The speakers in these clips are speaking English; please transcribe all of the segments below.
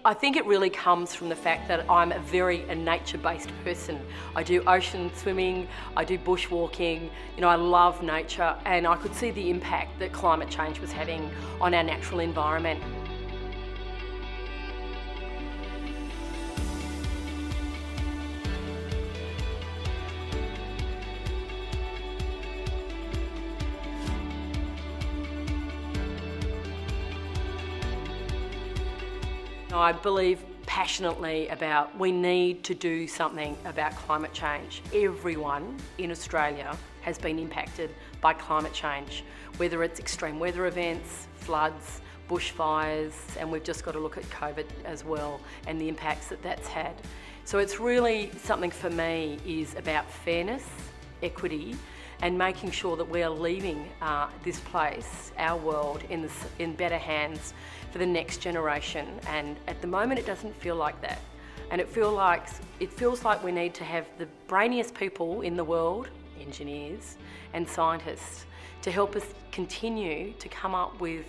I think it really comes from the fact that I'm a nature-based person. I do ocean swimming, I do bushwalking, I love nature, and I could see the impact that climate change was having on our natural environment. I believe passionately about we need to do something about climate change. Everyone in Australia has been impacted by climate change, whether it's extreme weather events, floods, bushfires, and we've just got to look at COVID as well and the impacts that that's had. So it's really something for me is about fairness, equity, and making sure that we are leaving this place, our world, in better hands for the next generation. And at the moment, it doesn't feel like that. And it feels like we need to have the brainiest people in the world, engineers and scientists, to help us continue to come up with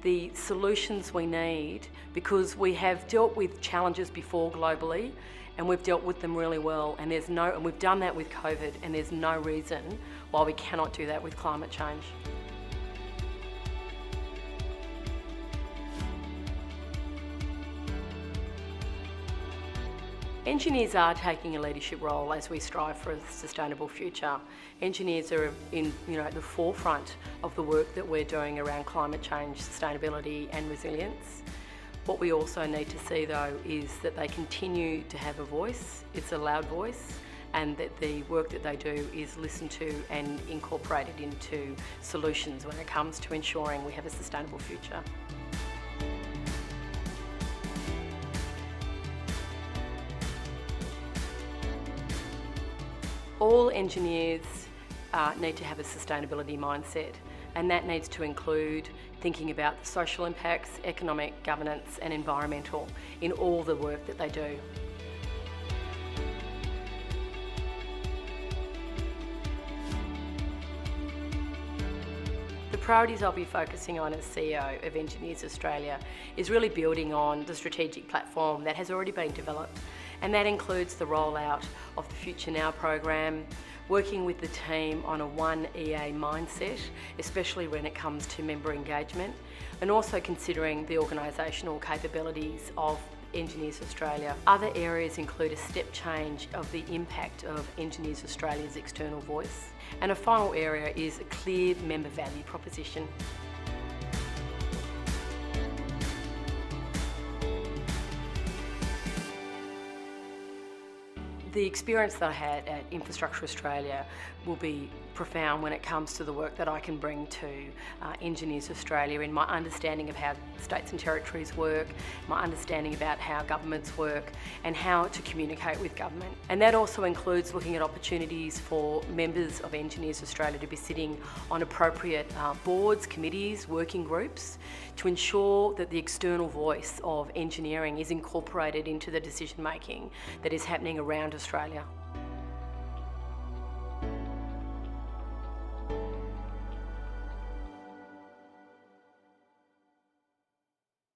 the solutions we need, because we have dealt with challenges before globally, and we've dealt with them really well, and we've done that with COVID, and there's no reason why we cannot do that with climate change. Engineers are taking a leadership role as we strive for a sustainable future. Engineers are at the forefront of the work that we're doing around climate change, sustainability and resilience. What we also need to see though is that they continue to have a voice, it's a loud voice, and that the work that they do is listened to and incorporated into solutions when it comes to ensuring we have a sustainable future. All engineers need to have a sustainability mindset, and that needs to include thinking about the social impacts, economic, governance and environmental in all the work that they do. The priorities I'll be focusing on as CEO of Engineers Australia is really building on the strategic platform that has already been developed, and that includes the rollout of the Future Now program, working with the team on a One EA mindset, especially when it comes to member engagement, and also considering the organisational capabilities of Engineers Australia. Other areas include a step change of the impact of Engineers Australia's external voice, and a final area is a clear member value proposition. The experience that I had at Infrastructure Australia will be profound when it comes to the work that I can bring to Engineers Australia in my understanding of how states and territories work, my understanding about how governments work and how to communicate with government. And that also includes looking at opportunities for members of Engineers Australia to be sitting on appropriate boards, committees, working groups to ensure that the external voice of engineering is incorporated into the decision making that is happening around Australia.